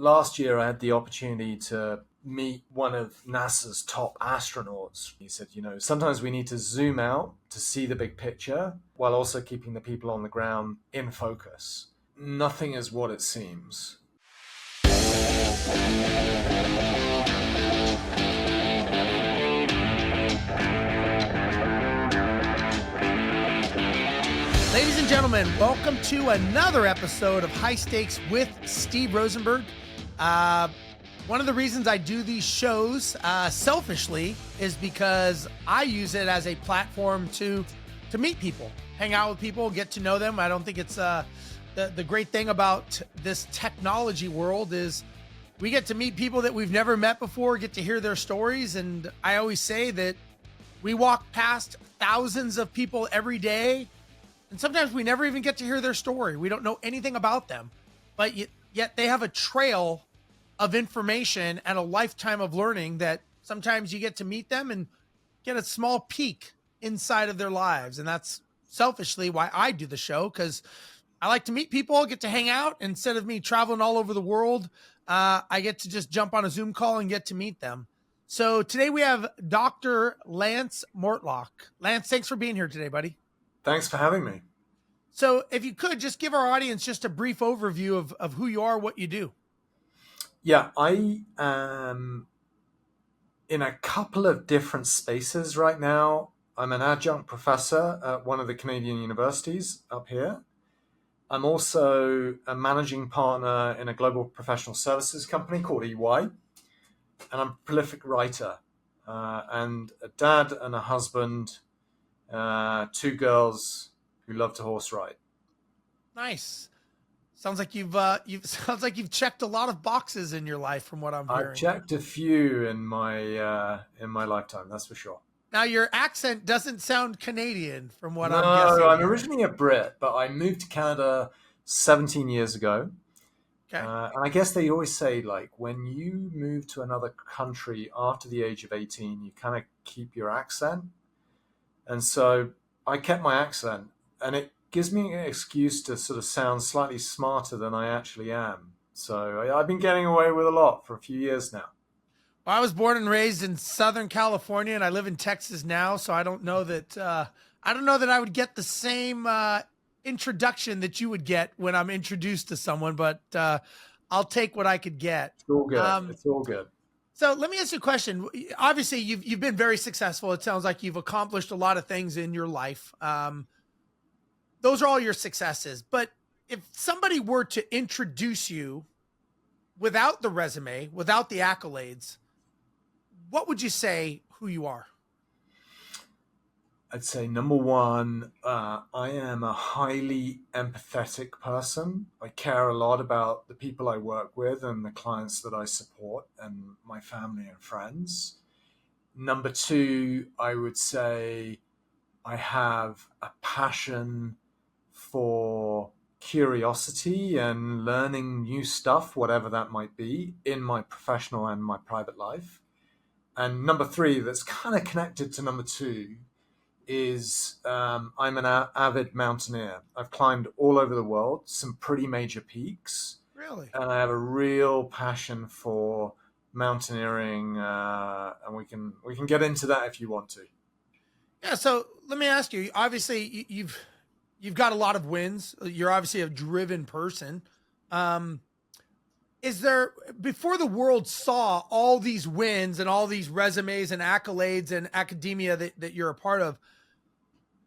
last year I had the opportunity to meet one of NASA's top astronauts. He said, sometimes we need to zoom out to see the big picture while also keeping the people on the ground in focus. Nothing is what it seems. Ladies and gentlemen, welcome to another episode of High Stakes with Steve Rozenberg. One of the reasons I do these shows selfishly is because I use it as a platform to meet people, hang out with people, get to know them. I don't think it's the great thing about this technology world is we get to meet people that we've never met before, get to hear their stories. And I always say that we walk past thousands of people every day, and sometimes we never even get to hear their story. We don't know anything about them, but yet they have a trail of information and a lifetime of learning that sometimes you get to meet them and get a small peek inside of their lives. And that's selfishly why I do the show, because I like to meet people, get to hang out. Instead of me traveling all over the world, I get to just jump on a Zoom call and get to meet them. So today we have Dr. Lance Mortlock. Lance, thanks for being here today, buddy. Thanks for having me. So if you could just give our audience just a brief overview of who you are, what you do. Yeah, I am in a couple of different spaces right now. I'm an adjunct professor at one of the Canadian universities up here. I'm also a managing partner in a global professional services company called EY. And I'm a prolific writer and a dad and a husband, two girls who love to horse ride. Nice. Sounds like you've checked a lot of boxes in your life, from what I'm hearing. I've checked a few in my lifetime, that's for sure. Now your accent doesn't sound Canadian, from what I'm guessing. No, I'm originally a Brit, but I moved to Canada 17 years ago. Okay. And I guess they always say, like, when you move to another country after the age of 18, you kind of keep your accent. And so I kept my accent, and it gives me an excuse to sort of sound slightly smarter than I actually am. So I've been getting away with a lot for a few years now. Well, I was born and raised in Southern California, and I live in Texas now. So I don't know that I would get the same introduction that you would get when I'm introduced to someone, but I'll take what I could get. It's all good. It's all good. So let me ask you a question. Obviously, you've been very successful. It sounds like you've accomplished a lot of things in your life. Those are all your successes. But if somebody were to introduce you without the resume, without the accolades, what would you say who you are? I'd say number one, I am a highly empathetic person. I care a lot about the people I work with and the clients that I support and my family and friends. Number two, I would say I have a passion for curiosity and learning new stuff, whatever that might be, in my professional and my private life. And number three, that's kind of connected to number two, is I'm an avid mountaineer. I've climbed all over the world, some pretty major peaks. Really? And I have a real passion for mountaineering, and we can get into that if you want to. Yeah, so let me ask you, obviously you've got a lot of wins. You're obviously a driven person. Is there, before the world saw all these wins and all these resumes and accolades and academia that you're a part of,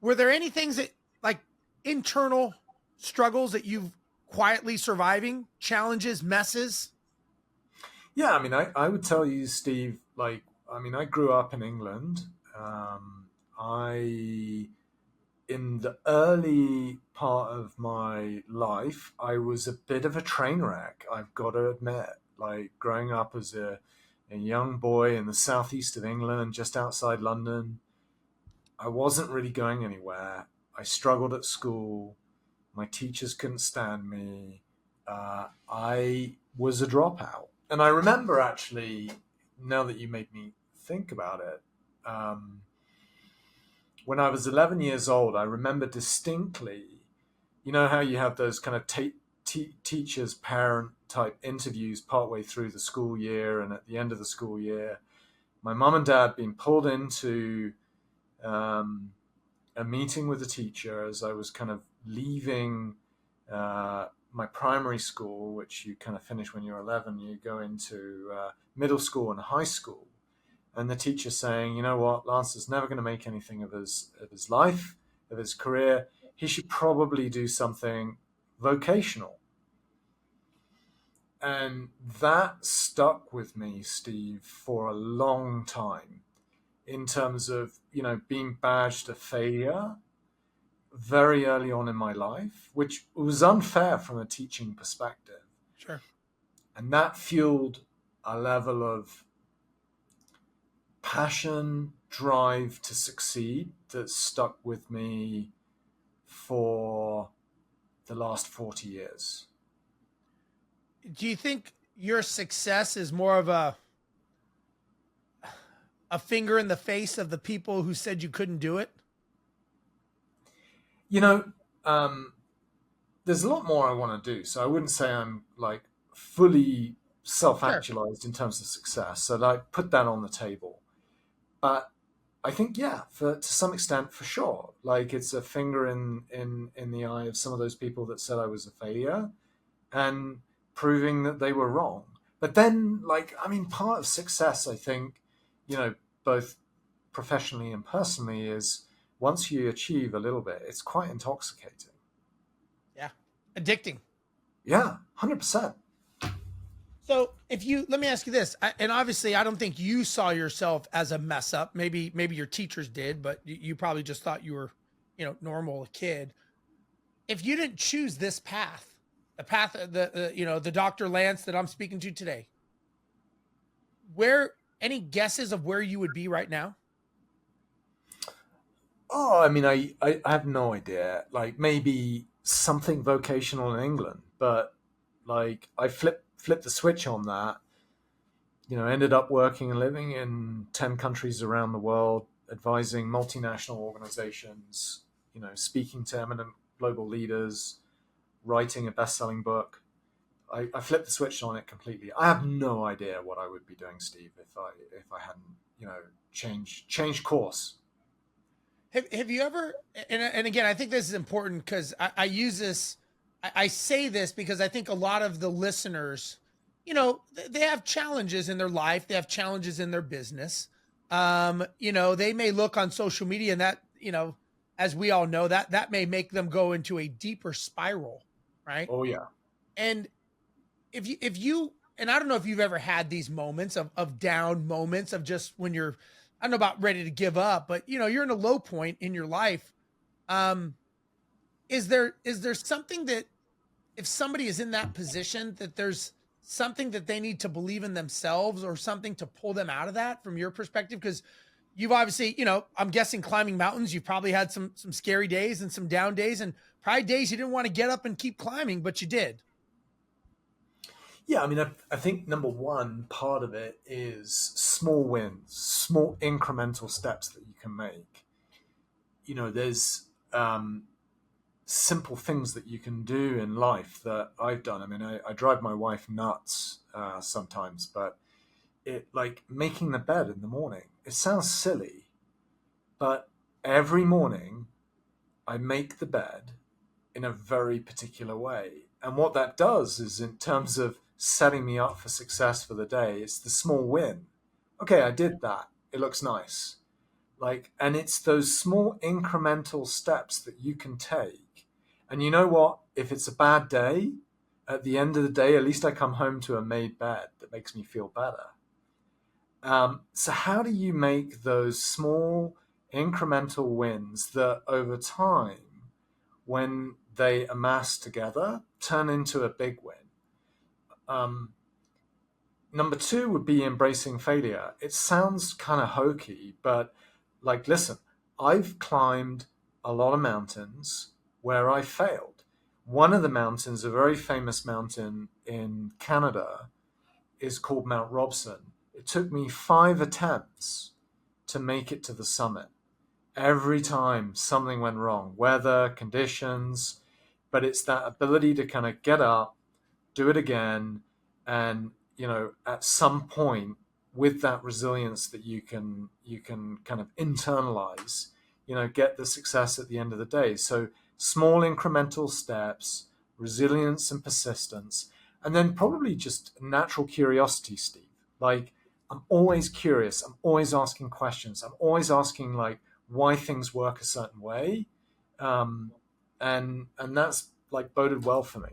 were there any things that, like, internal struggles that you've quietly surviving, challenges, messes? Yeah, I mean, I would tell you, Steve, I grew up in England. In the early part of my life, I was a bit of a train wreck, I've got to admit. Like, growing up as a young boy in the southeast of England, just outside London, I wasn't really going anywhere. I struggled at school. My teachers couldn't stand me. I was a dropout. And I remember, actually, now that you made me think about it, when I was 11 years old, I remember distinctly, you know how you have those kind of teachers, parent type interviews partway through the school year and at the end of the school year. My mum and dad being pulled into um, a meeting with a teacher as I was kind of leaving my primary school, which you kind of finish when you're 11. You go into middle school and high school, and the teacher saying, "You know what, Lance is never going to make anything of his life, of his career. He should probably do something vocational." And that stuck with me, Steve, for a long time in terms of, being badged a failure very early on in my life, which was unfair from a teaching perspective. Sure. And that fueled a level of passion, drive to succeed that stuck with me for the last 40 years. Do you think your success is more of a finger in the face of the people who said you couldn't do it? You know, um, there's a lot more I want to do. So I wouldn't say I'm like fully Sure. self-actualized in terms of success. So like put that on the table. But I think, yeah, for to some extent, for sure. Like it's a finger in the eye of some of those people that said I was a failure and proving that they were wrong. But then, like, I mean, part of success, I think, you know, both professionally and personally, is once you achieve a little bit, it's quite intoxicating. Yeah. Addicting. Yeah, 100%. So if you let me ask you this, and obviously I don't think you saw yourself as a mess up. Maybe your teachers did, but you probably just thought you were, normal a kid. If you didn't choose this path, the path the Dr. Lance that I'm speaking to today, where any guesses of where you would be right now? Oh, I mean, I have no idea. Like maybe something vocational in England, but like I flipped the switch on that. Ended up working and living in 10 countries around the world, advising multinational organizations, speaking to eminent global leaders, writing a best-selling book. I flipped the switch on it completely. I have no idea what I would be doing, Steve, if I hadn't, changed course. Have you ever, and again, I think this is important because I use this, I say this because I think a lot of the listeners, they have challenges in their life, they have challenges in their business. They may look on social media and that, as we all know, that may make them go into a deeper spiral, right? Oh yeah. And if you and I don't know if you've ever had these moments of down moments of just when you're, I don't know about ready to give up, but you're in a low point in your life. Um, is there something that if somebody is in that position that there's something that they need to believe in themselves or something to pull them out of that from your perspective? Because you've obviously, I'm guessing climbing mountains, you've probably had some scary days and some down days and probably days you didn't want to get up and keep climbing, but you did. Yeah, I mean, I think number one part of it is small wins, small incremental steps that you can make. There's simple things that you can do in life that I've done. I mean, I drive my wife nuts sometimes, but it like making the bed in the morning. It sounds silly, but every morning I make the bed in a very particular way. And what that does is, in terms of setting me up for success for the day, it's the small win. Okay, I did that. It looks nice. And it's those small incremental steps that you can take. And you know what? If it's a bad day, at the end of the day, at least I come home to a made bed that makes me feel better. So, how do you make those small incremental wins that over time, when they amass together, turn into a big win? Um, Number two would be embracing failure. It sounds kind of hokey, but listen, I've climbed a lot of mountains where I failed. One of the mountains, a very famous mountain in Canada, is called Mount Robson. It took me 5 attempts to make it to the summit. Every time something went wrong, weather, conditions, but it's that ability to kind of get up, do it again, and at some point, with that resilience that you can kind of internalize, get the success at the end of the day. So small incremental steps, resilience and persistence, and then probably just natural curiosity, Steve. Like, I'm always curious, I'm always asking questions, I'm always asking, like, why things work a certain way. um, and that's like boded well for me.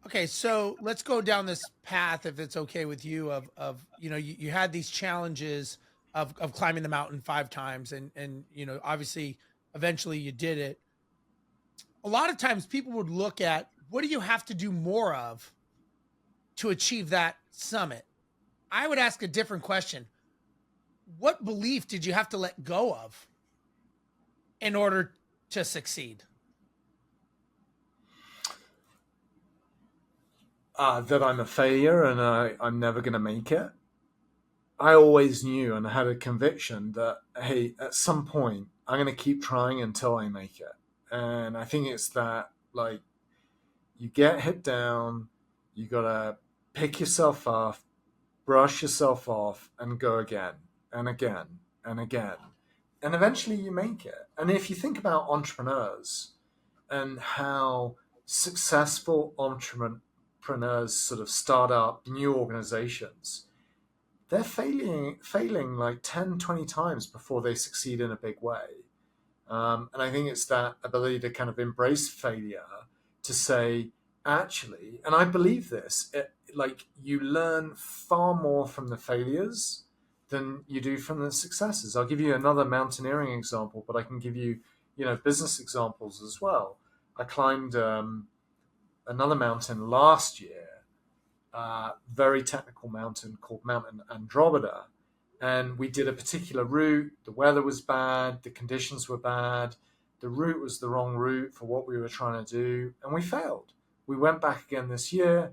Okay, so let's go down this path if it's okay with you of you had these challenges of climbing the mountain 5 times and obviously eventually you did it. A lot of times people would look at what do you have to do more of to achieve that summit. I would ask a different question. What belief did you have to let go of in order to succeed? That I'm a failure and I'm never going to make it. I always knew and I had a conviction that, hey, at some point, I'm going to keep trying until I make it. And I think it's that, like, you get hit down, you got to pick yourself up, brush yourself off, and go again and again and again. And eventually you make it. And if you think about entrepreneurs and how successful entrepreneurs sort of start up new organizations, they're failing like 10, 20 times before they succeed in a big way. And I think it's that ability to kind of embrace failure, to say, actually, and I believe this, like, you learn far more from the failures than you do from the successes. I'll give you another mountaineering example, but I can give you, business examples as well. I climbed another mountain last year, very technical mountain called Mountain Andromeda. And we did a particular route. The weather was bad, the conditions were bad, the route was the wrong route for what we were trying to do, and we failed. We went back again this year,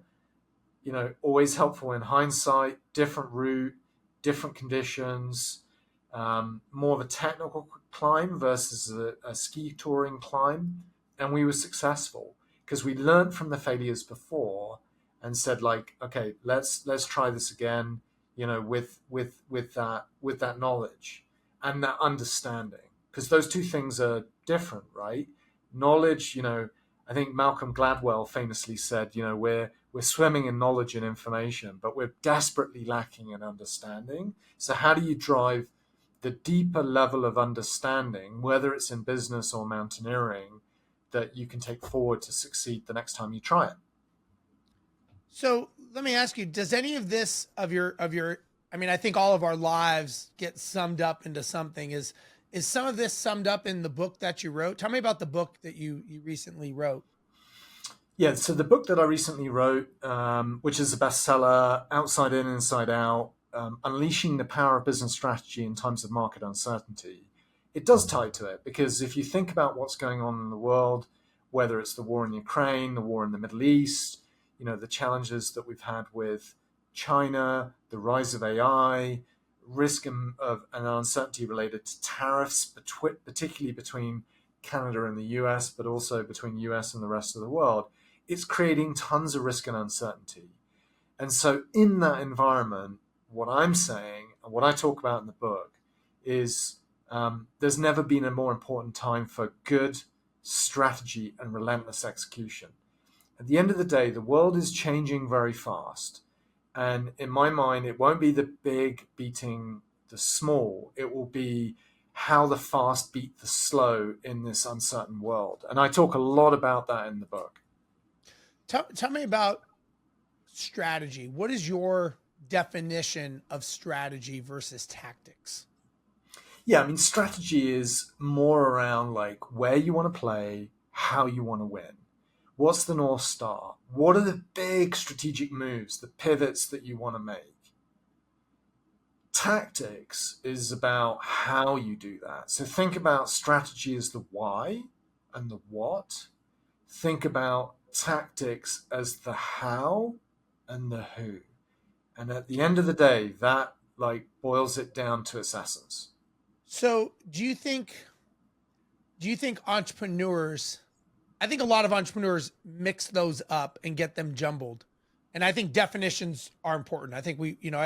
always helpful in hindsight, different route, different conditions, more of a technical climb versus a ski touring climb. And we were successful because we learned from the failures before and said, like, okay, let's try this again, with that knowledge and that understanding, because those two things are different, right? Knowledge, I think Malcolm Gladwell famously said, we're swimming in knowledge and information, but we're desperately lacking in understanding. So how do you drive the deeper level of understanding, whether it's in business or mountaineering, that you can take forward to succeed the next time you try it? So let me ask you, does any of this I mean, I think all of our lives get summed up into something. Is some of this summed up in the book that you wrote? Tell me about the book that you recently wrote. Yeah, so the book that I recently wrote, which is a bestseller, Outside In, Inside Out, Unleashing the Power of Business Strategy in Times of Market Uncertainty, it does tie to it, because if you think about what's going on in the world, whether it's the war in Ukraine, the war in the Middle East, the challenges that we've had with China, the rise of AI, risk and uncertainty related to tariffs, particularly between Canada and the US, but also between the US and the rest of the world, it's creating tons of risk and uncertainty. And so in that environment, what I'm saying and what I talk about in the book is, there's never been a more important time for good strategy and relentless execution. At the end of the day, the world is changing very fast. And in my mind, it won't be the big beating the small. It will be how the fast beat the slow in this uncertain world. And I talk a lot about that in the book. Tell me about strategy. What is your definition of strategy versus tactics? Yeah, I mean, strategy is more around, like, where you want to play, how you want to win. What's the North Star? What are the big strategic moves, the pivots that you want to make? Tactics is about how you do that. So think about strategy as the why and the what. Think about tactics as the how and the who. And at the end of the day, that, like, boils it down to its essence. So, do you think entrepreneurs, I think a lot of entrepreneurs mix those up and get them jumbled. And I think definitions are important. I think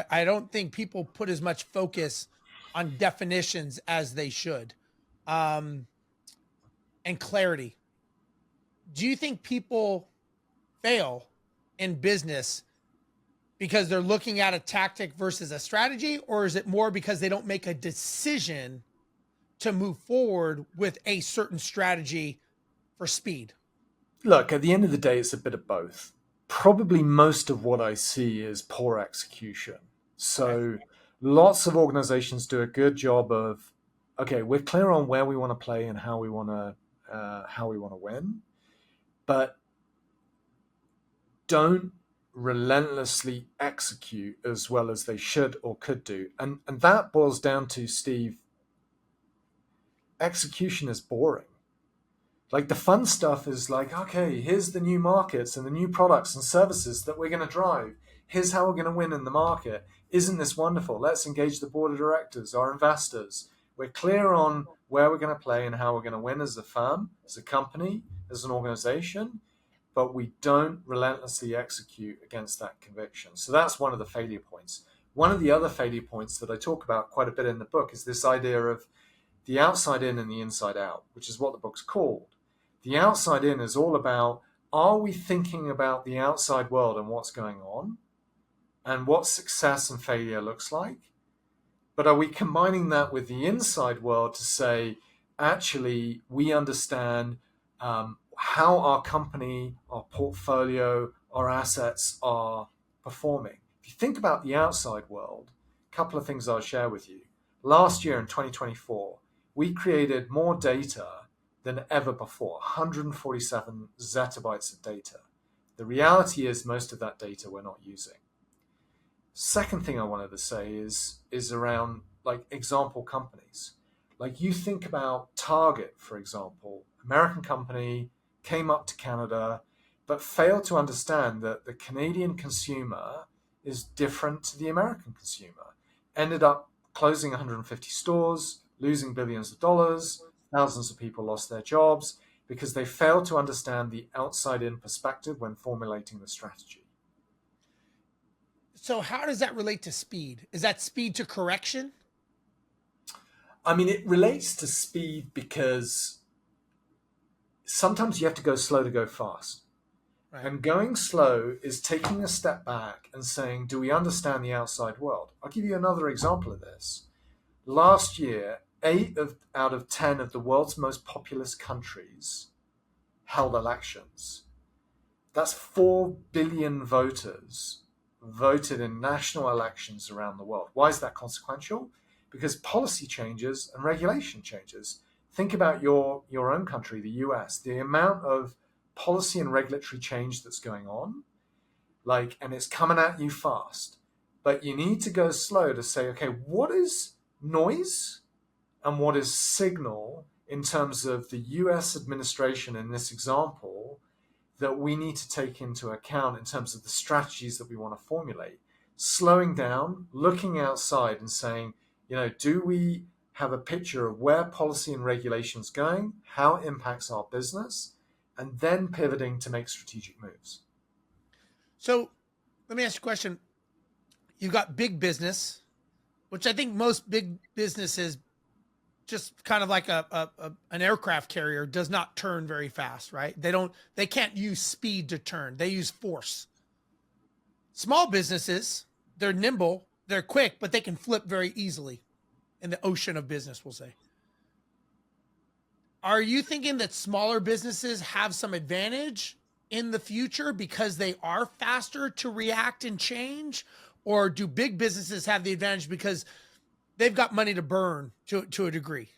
I don't think people put as much focus on definitions as they should. Um, and clarity. Do you think people fail in business because they're looking at a tactic versus a strategy, or is it more because they don't make a decision to move forward with a certain strategy for speed? Look, at the end of the day, it's a bit of both. Probably most of what I see is poor execution. Okay. So lots of organizations do a good job of, okay, we're clear on where we want to play and how we want to win, but don't relentlessly execute as well as they should or could do. And that boils down to, Steve, execution is boring. Like the fun stuff is like, okay, here's the new markets and the new products and services that we're going to drive. Here's how we're going to win in the market. Isn't this wonderful? Let's engage the board of directors, our investors. We're clear on where we're going to play and how we're going to win as a firm, as a company, as an organization, but we don't relentlessly execute against that conviction. So that's one of the failure points. One of the other failure points that I talk about quite a bit in the book is this idea of the outside in and the inside out, which is what the book's called. The outside in is all about, are we thinking about the outside world and what's going on and what success and failure looks like? But are we combining that with the inside world to say, actually, we understand how our company, our portfolio, our assets are performing? If you think about the outside world, a couple of things I'll share with you. Last year in 2024, we created more data than ever before, 147 zettabytes of data. The reality is most of that data we're not using. Second thing I wanted to say is around like example companies. Like you think about Target, for example, American company, came up to Canada, but failed to understand that the Canadian consumer is different to the American consumer. Ended up closing 150 stores, losing billions of dollars, thousands of people lost their jobs because they failed to understand the outside-in perspective when formulating the strategy. So how does that relate to speed? Is that speed to correction? I mean, it relates to speed because sometimes you have to go slow to go fast. Right. And going slow is taking a step back and saying, do we understand the outside world? I'll give you another example of this. Last year, out of 10 of the world's most populous countries held elections. That's 4 billion voters voted in national elections around the world. Why is that consequential? Because policy changes and regulation changes. Think about your own country, the US, the amount of policy and regulatory change that's going on, and it's coming at you fast. But you need to go slow to say, okay, what is noise and what is signal in terms of the US administration in this example that we need to take into account in terms of the strategies that we want to formulate. Slowing down, looking outside and saying, do we have a picture of where policy and regulation is going, how it impacts our business, and then pivoting to make strategic moves. So let me ask you a question. You've got big business, which I think most big businesses, just kind of like an aircraft carrier, does not turn very fast, right? They can't use speed to turn. They use force. Small businesses, they're nimble, they're quick, but they can flip very easily in the ocean of business, we'll say. Are you thinking that smaller businesses have some advantage in the future because they are faster to react and change? Or do big businesses have the advantage because they've got money to burn to a degree?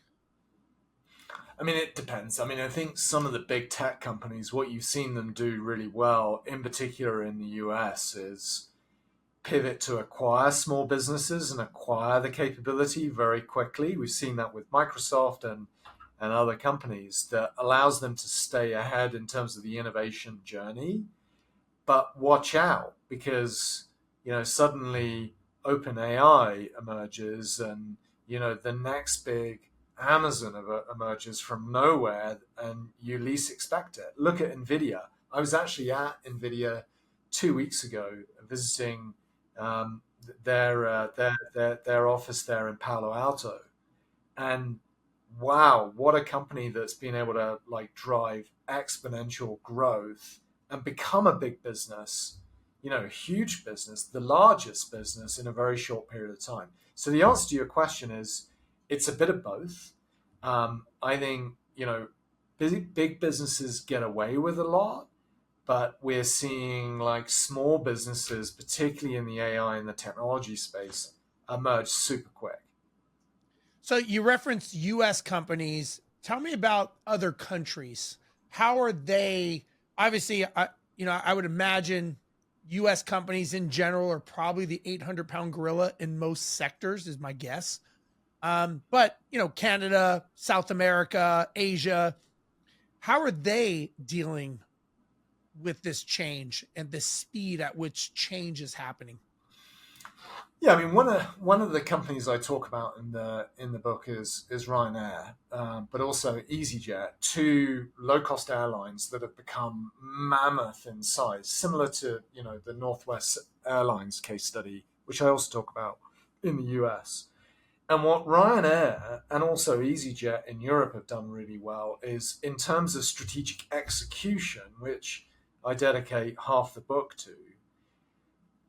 I mean, it depends. I mean, I think some of the big tech companies, what you've seen them do really well, in particular in the US, is pivot to acquire small businesses and acquire the capability very quickly. We've seen that with Microsoft and other companies that allows them to stay ahead in terms of the innovation journey. But watch out because, suddenly OpenAI emerges and, the next big Amazon emerges from nowhere and you least expect it. Look at Nvidia. I was actually at Nvidia 2 weeks ago visiting um, their office there in Palo Alto, and wow, what a company that's been able to like drive exponential growth and become a big business, huge business, the largest business in a very short period of time. So the answer to your question is it's a bit of both. I think, big businesses get away with a lot, but we're seeing like small businesses, particularly in the AI and the technology space, emerge super quick. So you referenced U.S. companies. Tell me about other countries. How are they? Obviously, I would imagine U.S. companies in general are probably the 800-pound gorilla in most sectors, is my guess. But Canada, South America, Asia, how are they dealing with this change and the speed at which change is happening? Yeah, I mean one of the companies I talk about in the book is Ryanair, but also EasyJet, two low cost airlines that have become mammoth in size, similar to the Northwest Airlines case study, which I also talk about in the US. And what Ryanair and also EasyJet in Europe have done really well is in terms of strategic execution, which I dedicate half the book to,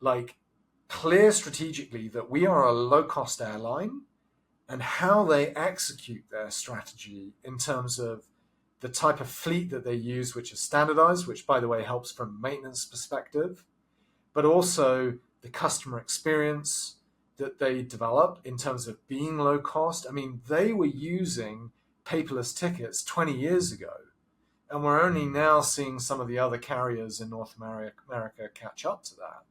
like clear strategically that we are a low cost airline and how they execute their strategy in terms of the type of fleet that they use, which is standardized, which by the way helps from a maintenance perspective, but also the customer experience that they develop in terms of being low cost. I mean, they were using paperless tickets 20 years ago, and we're only now seeing some of the other carriers in North America catch up to that.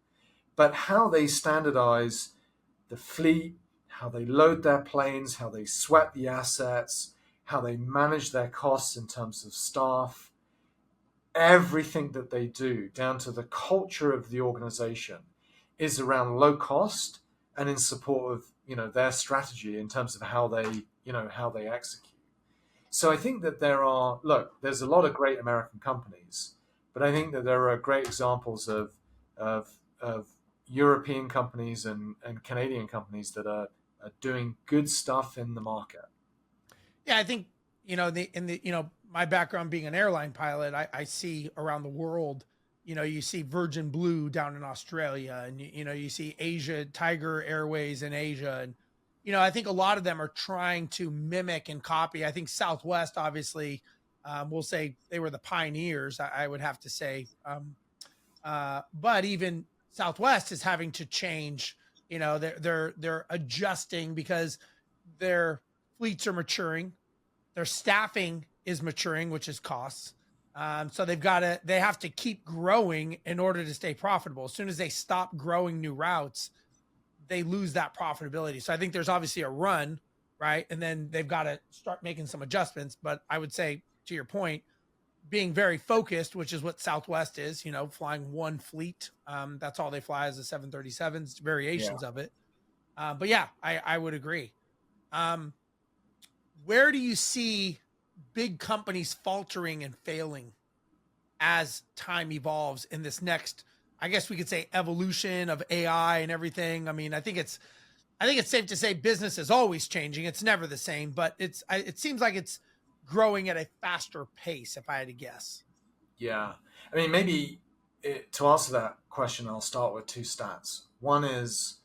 But how they standardize the fleet, how they load their planes, how they sweat the assets, how they manage their costs in terms of staff, everything that they do, down to the culture of the organization, is around low cost and in support of their strategy in terms of how they execute. So I think that there's a lot of great American companies, but I think that there are great examples of European companies and Canadian companies that are doing good stuff in the market. Yeah, I think my background being an airline pilot, I see around the world. You see Virgin Blue down in Australia, and you see Asia Tiger Airways in Asia, and I think a lot of them are trying to mimic and copy. I think Southwest, obviously, we'll say they were the pioneers. I would have to say, but even Southwest is having to change. They're adjusting because their fleets are maturing, their staffing is maturing, which is costs. So they have to keep growing in order to stay profitable. As soon as they stop growing new routes, they lose that profitability. So I think there's obviously a run, right? And then they've got to start making some adjustments. But I would say, to your point, being very focused, which is what Southwest is, flying one fleet. That's all they fly is the 737s, Yeah. variations of it. But yeah, I would agree. Um, where do you see big companies faltering and failing as time evolves in this next, I guess we could say, evolution of AI and everything? I mean, I think it's safe to say business is always changing. It's never the same, but it seems like it's growing at a faster pace, if I had to guess. Yeah. I mean, maybe to answer that question, I'll start with two stats. One is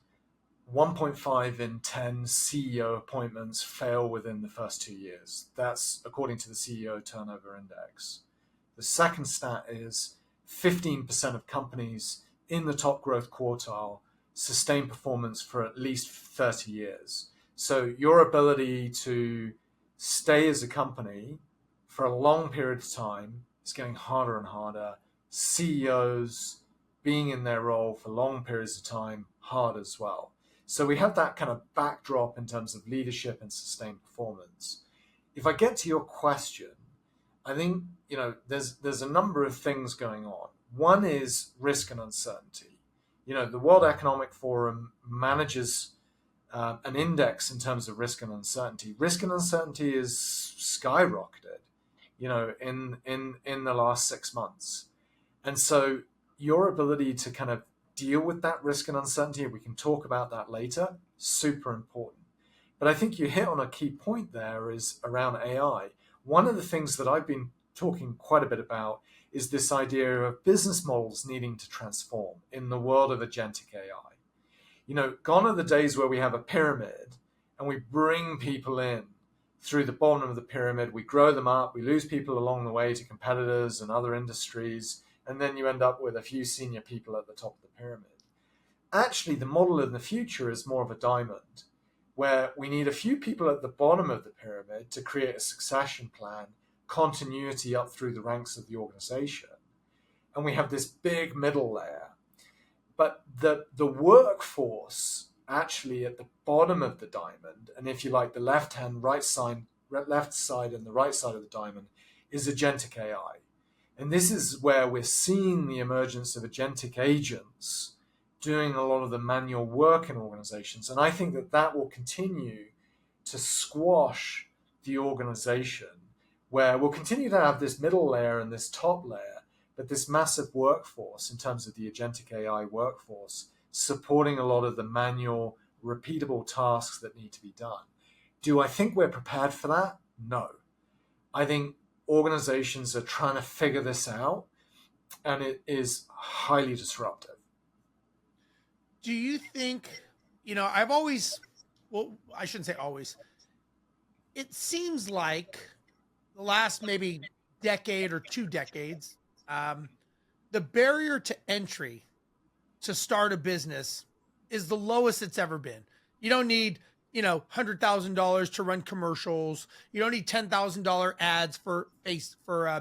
1.5 in 10 CEO appointments fail within the first 2 years. That's according to the CEO turnover index. The second stat is 15% of companies in the top growth quartile sustain performance for at least 30 years. So your ability to stay as a company for a long period of time is getting harder and harder. CEOs being in their role for long periods of time, hard as well. So we have that kind of backdrop in terms of leadership and sustained performance. If I get to your question, I think there's a number of things going on. One is risk and uncertainty. The World Economic Forum manages an index in terms of risk and uncertainty. Risk and uncertainty is skyrocketed, in the last 6 months. And so your ability to kind of deal with that risk and uncertainty, we can talk about that later, super important. But I think you hit on a key point there is around AI. One of the things that I've been talking quite a bit about is this idea of business models needing to transform in the world of agentic AI. Gone are the days where we have a pyramid and we bring people in through the bottom of the pyramid, we grow them up, we lose people along the way to competitors and other industries, and then you end up with a few senior people at the top of the pyramid. Actually, the model in the future is more of a diamond, where we need a few people at the bottom of the pyramid to create a succession plan, continuity up through the ranks of the organization. And we have this big middle layer. But the workforce actually at the bottom of the diamond, and if you like, the left side and the right side of the diamond, is agentic AI. And this is where we're seeing the emergence of agentic agents doing a lot of the manual work in organizations. And I think that will continue to squash the organization, where we'll continue to have this middle layer and this top layer, but this massive workforce in terms of the agentic AI workforce supporting a lot of the manual, repeatable tasks that need to be done. Do I think we're prepared for that? No. I think organizations are trying to figure this out, and it is highly disruptive. Do you think, I shouldn't say always. It seems like the last maybe decade or 2 decades, the barrier to entry to start a business is the lowest it's ever been. You don't need, $100,000 to run commercials. You don't need $10,000 ads for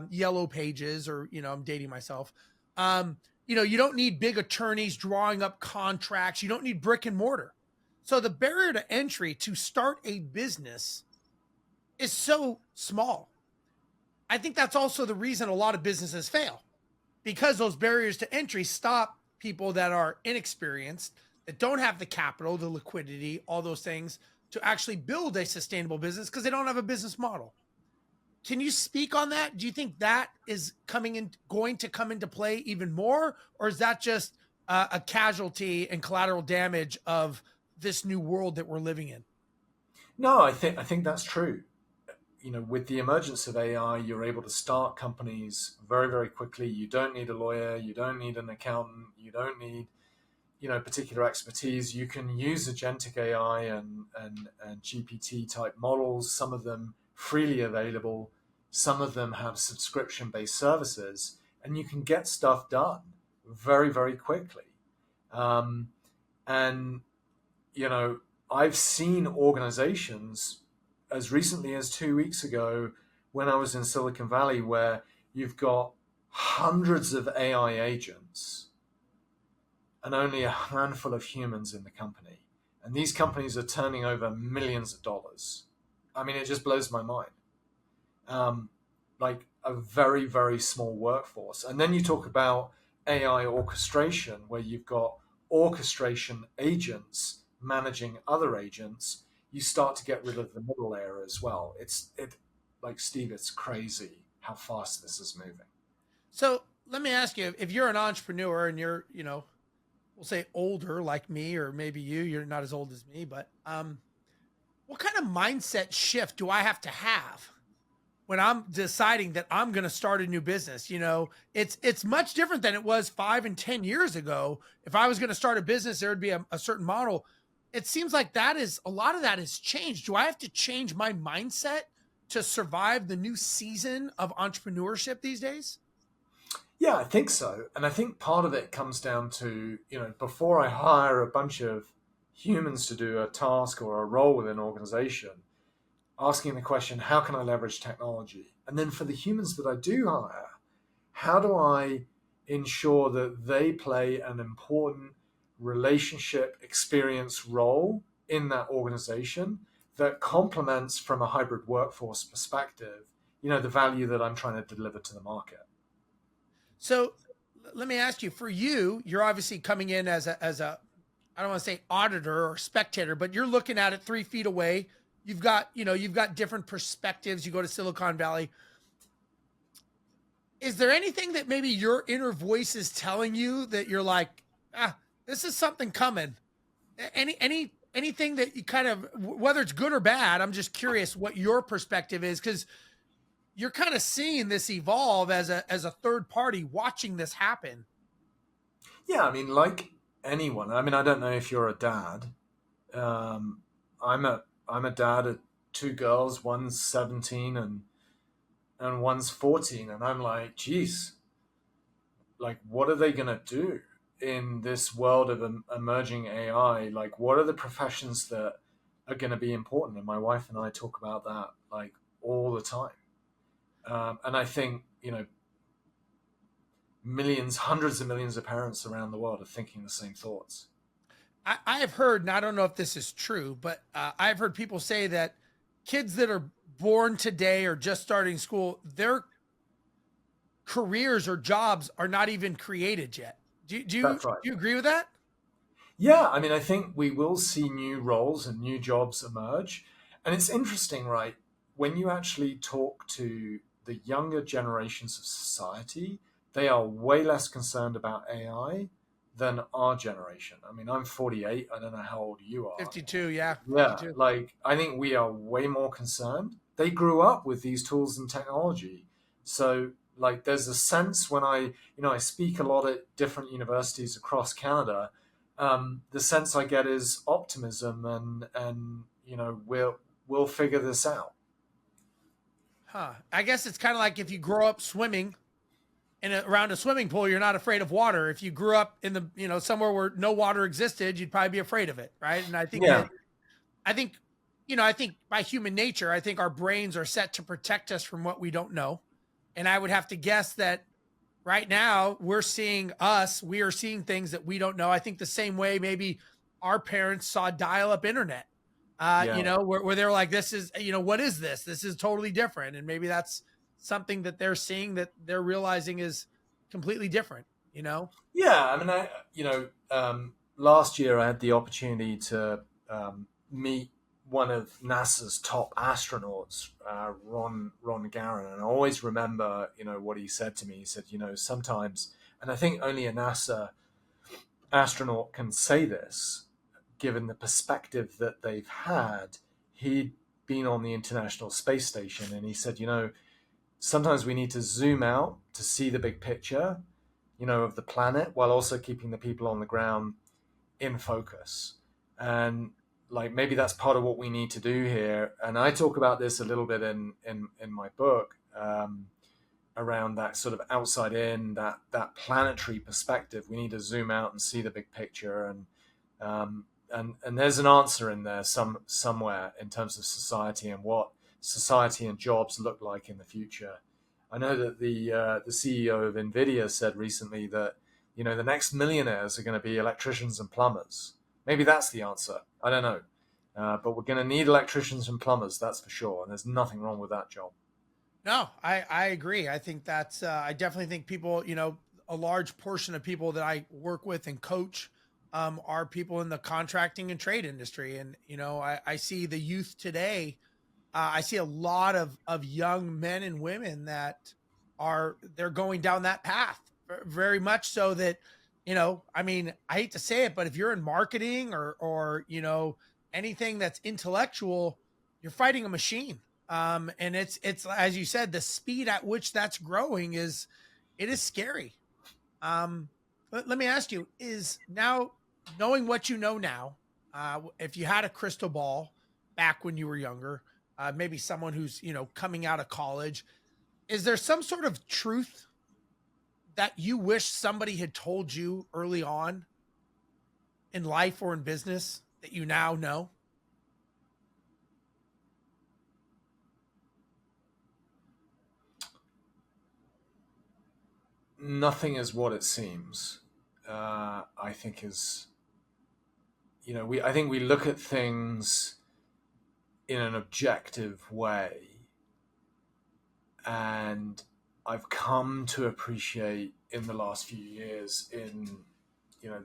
Yellow Pages, or, I'm dating myself. You don't need big attorneys drawing up contracts. You don't need brick and mortar. So the barrier to entry to start a business is so small. I think that's also the reason a lot of businesses fail, because those barriers to entry stop people that are inexperienced, that don't have the capital, the liquidity, all those things to actually build a sustainable business because they don't have a business model. Can you speak on that? Do you think that is going to come into play even more, or is that just a casualty and collateral damage of this new world that we're living in? No, I think that's true. With the emergence of AI, you're able to start companies very, very quickly. You don't need a lawyer. You don't need an accountant. You don't need, particular expertise. You can use agentic AI and GPT type models, some of them freely available. Some of them have subscription-based services, and you can get stuff done very, very quickly. I've seen organizations as recently as 2 weeks ago when I was in Silicon Valley, where you've got hundreds of AI agents and only a handful of humans in the company. And these companies are turning over millions of dollars. I mean, it just blows my mind. Like a very, very small workforce. And then you talk about AI orchestration, where you've got orchestration agents managing other agents. You start to get rid of the middle layer as well. Like Steve, it's crazy how fast this is moving. So let me ask you, if you're an entrepreneur and you're, we'll say older like me, or maybe you're not as old as me, but what kind of mindset shift do I have to have when I'm deciding that I'm going to start a new business? It's much different than it was 5 and 10 years ago. If I was going to start a business, there would be a certain model. It seems like a lot of that has changed. Do I have to change my mindset to survive the new season of entrepreneurship these days? Yeah, I think so. And I think part of it comes down to, before I hire a bunch of humans to do a task or a role within an organization, asking the question, how can I leverage technology? And then for the humans that I do hire, how do I ensure that they play an important relationship experience role in that organization that complements, from a hybrid workforce perspective, the value that I'm trying to deliver to the market? So let me ask you, for you, you're obviously coming in as a I don't want to say auditor or spectator, but you're looking at it 3 feet away. You've got different perspectives. You go to Silicon Valley. Is there anything that maybe your inner voice is telling you that you're like, this is something coming? Anything that you kind of, whether it's good or bad, I'm just curious what your perspective is, because you're kind of seeing this evolve as a third party watching this happen. Yeah, I mean, like anyone. I mean, I don't know if you're a dad. Um, I'm a dad of two girls. One's 17 and one's 14, and I'm like, geez, like, what are they gonna do in this world of emerging AI? Like, what are the professions that are going to be important? And my wife and I talk about that like all the time. And I think, millions, hundreds of millions of parents around the world are thinking the same thoughts. I have heard, and I don't know if this is true, but I've heard people say that kids that are born today or just starting school, their careers or jobs are not even created yet. Do That's right. you agree with that? Yeah, I mean, I think we will see new roles and new jobs emerge. And it's interesting, right? When you actually talk to the younger generations of society, they are way less concerned about AI than our generation. I mean, I'm 48. I don't know how old you are. 52, yeah, Yeah, 52. like I think we are way more concerned. They grew up with these tools and technology. So like there's a sense when I speak a lot at different universities across Canada, the sense I get is optimism and we'll figure this out. Huh. I guess it's kind of like if you grow up swimming around a swimming pool, you're not afraid of water. If you grew up in the, somewhere where no water existed, you'd probably be afraid of it, right? And I think Yeah. that I think, I think by human nature, I think our brains are set to protect us from what we don't know. And I would have to guess that right now we are seeing things that we don't know. I think the same way maybe our parents saw dial up internet, Yeah. where they're like, this is, what is this? This is totally different. And maybe that's something that they're seeing that they're realizing is completely different, Yeah, I mean, last year I had the opportunity to meet one of NASA's top astronauts, Ron Garan, and I always remember, what he said to me. He said, sometimes, and I think only a NASA astronaut can say this, given the perspective that they've had. He'd been on the International Space Station, and he said, sometimes we need to zoom out to see the big picture, of the planet while also keeping the people on the ground in focus. And like maybe that's part of what we need to do here. And I talk about this a little bit in my book, around that sort of outside in, that planetary perspective. We need to zoom out and see the big picture. And there's an answer in there somewhere in terms of society and what society and jobs look like in the future. I know that the CEO of Nvidia said recently that the next millionaires are going to be electricians and plumbers. Maybe that's the answer. I don't know, but we're going to need electricians and plumbers, that's for sure. And there's nothing wrong with that job. No, I agree. I think that's, I definitely think people, a large portion of people that I work with and coach are people in the contracting and trade industry. And, I see the youth today. I see a lot of young men and women that they're going down that path very much so that, I mean, I hate to say it, but if you're in marketing or, anything that's intellectual, you're fighting a machine. And it's, as you said, the speed at which that's growing it is scary. Let me ask you, is now knowing what you know now, if you had a crystal ball back when you were younger, maybe someone who's, coming out of college, is there some sort of truth that you wish somebody had told you early on in life or in business that you now know? Nothing is what it seems. I think is I think we look at things in an objective way, and I've come to appreciate in the last few years in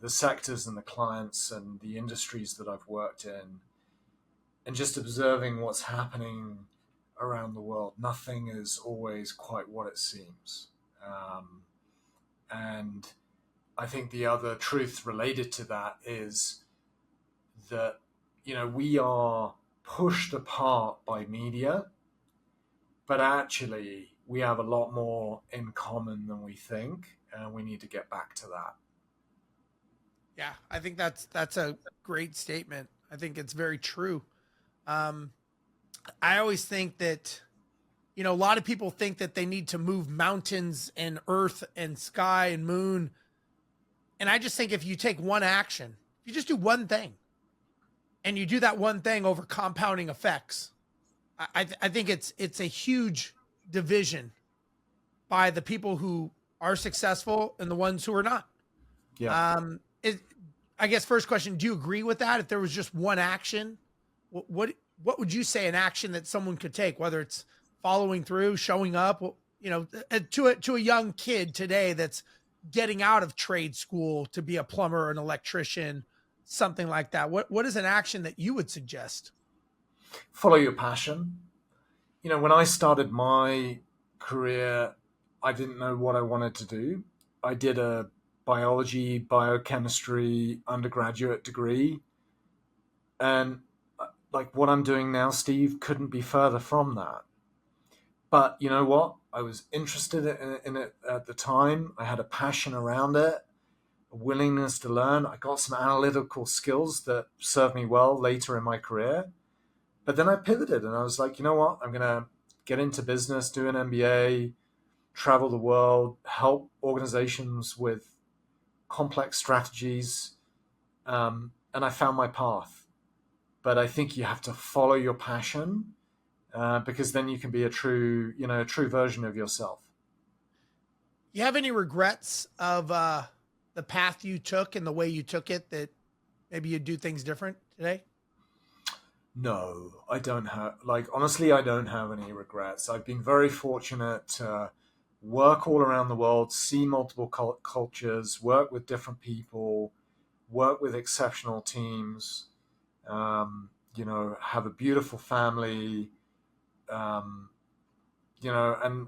the sectors and the clients and the industries that I've worked in, and just observing what's happening around the world, nothing is always quite what it seems. And I think the other truth related to that is that, we are pushed apart by media, but actually we have a lot more in common than we think, and we need to get back to that. Yeah, I think that's a great statement. I think it's very true. Um, I always think that, a lot of people think that they need to move mountains and earth and sky and moon. And I just think if you take one action, if you just do one thing and you do that one thing over compounding effects, I think it's a huge division by the people who are successful and the ones who are not. Yeah. It, I guess first question, do you agree with that? If there was just one action, what would you say an action that someone could take, whether it's following through, showing up, to a young kid today that's getting out of trade school to be a plumber or an electrician, something like that? What is an action that you would suggest? Follow your passion. When I started my career, I didn't know what I wanted to do. I did a biology, biochemistry undergraduate degree. And like what I'm doing now, Steve, couldn't be further from that. But you know what? I was interested in it at the time. I had a passion around it, a willingness to learn. I got some analytical skills that served me well later in my career. But then I pivoted and I was like, you know what? I'm going to get into business, do an MBA, travel the world, help organizations with complex strategies. And I found my path. But I think you have to follow your passion, because then you can be a true version of yourself. You have any regrets of the path you took and the way you took it, that maybe you'd do things different today? No, I don't have, honestly, I don't have any regrets. I've been very fortunate to work all around the world, see multiple cultures, work with different people, work with exceptional teams, have a beautiful family, and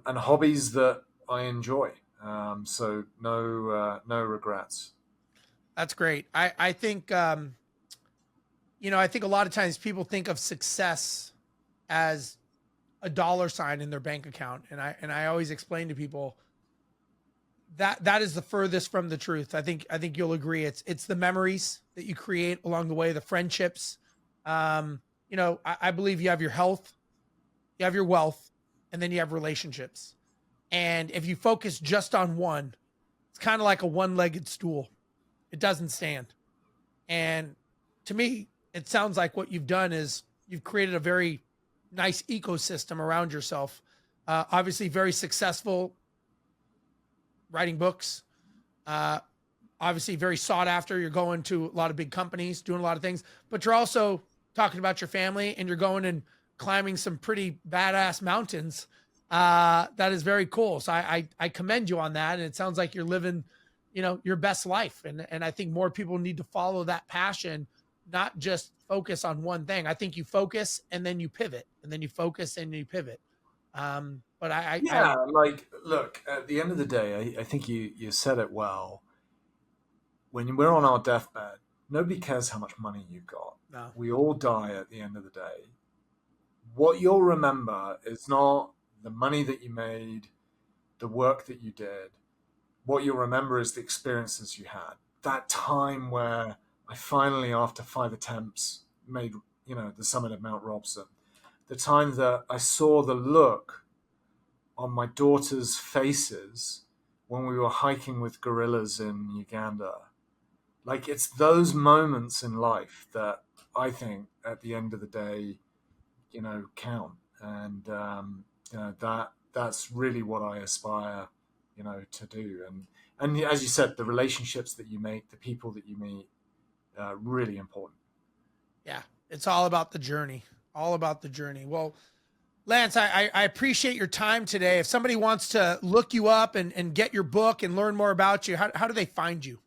hobbies that I enjoy. So no regrets. That's great. I think, I think a lot of times people think of success as a dollar sign in their bank account. And I always explain to people that is the furthest from the truth. I think you'll agree. It's the memories that you create along the way, the friendships. I believe you have your health, you have your wealth, and then you have relationships. And if you focus just on one, it's kind of like a one-legged stool. It doesn't stand. And to me, it sounds like what you've done is you've created a very nice ecosystem around yourself. Obviously very successful writing books, obviously very sought after. You're going to a lot of big companies, doing a lot of things, but you're also talking about your family and you're going and climbing some pretty badass mountains. That is very cool. So I commend you on that. And it sounds like you're living, your best life. And I think more people need to follow that passion, not just focus on one thing. I think you focus and then you pivot, and then you focus and you pivot. But Yeah, look, at the end of the day, I think you said it well. When we're on our deathbed, nobody cares how much money you've got. No. We all die at the end of the day. What you'll remember is not the money that you made, the work that you did. What you'll remember is the experiences you had. That time where I finally, after 5 attempts, made, the summit of Mount Robson. The time that I saw the look on my daughter's faces when we were hiking with gorillas in Uganda. It's those moments in life that I think at the end of the day, count. And, that's really what I aspire, to do. And as you said, the relationships that you make, the people that you meet, really important. Yeah. It's all about the journey, all about the journey. Well, Lance, I appreciate your time today. If somebody wants to look you up and get your book and learn more about you, how do they find you?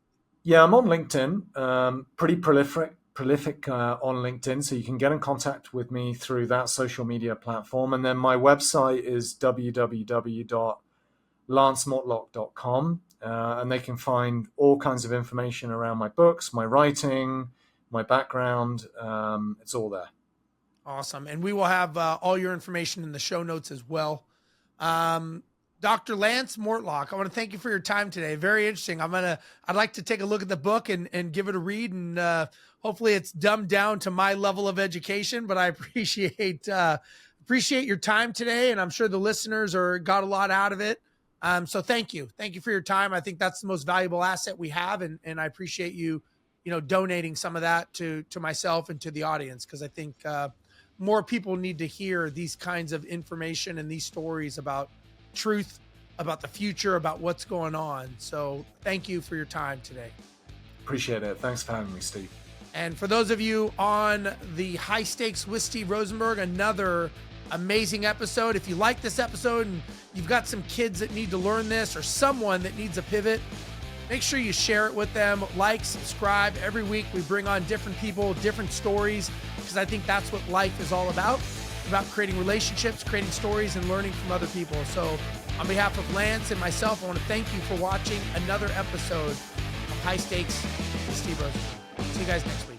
Yeah, I'm on LinkedIn, pretty prolific on LinkedIn. So you can get in contact with me through that social media platform. And then my website is www.lancemortlock.com. And they can find all kinds of information around my books, my writing, my background. It's all there. Awesome. And we will have all your information in the show notes as well. Dr. Lance Mortlock, I want to thank you for your time today. Very interesting. I'd like to take a look at the book and give it a read, and hopefully it's dumbed down to my level of education, but I appreciate your time today. And I'm sure the listeners got a lot out of it. So thank you. Thank you for your time. I think that's the most valuable asset we have. And I appreciate you, donating some of that to myself and to the audience. Cause I think, more people need to hear these kinds of information and these stories about truth, about the future, about what's going on. So thank you for your time today. Appreciate it. Thanks for having me, Steve. And for those of you on the High Stakes with Steve Rozenberg, another amazing episode. If you like this episode and you've got some kids that need to learn this or someone that needs a pivot, make sure you share it with them. Like, subscribe. Every week we bring on different people, different stories, because I think that's what life is all about creating relationships, creating stories, and learning from other people. So on behalf of Lance and myself, I want to thank you for watching another episode of High Stakes with Steve Rozenberg. See you guys next week.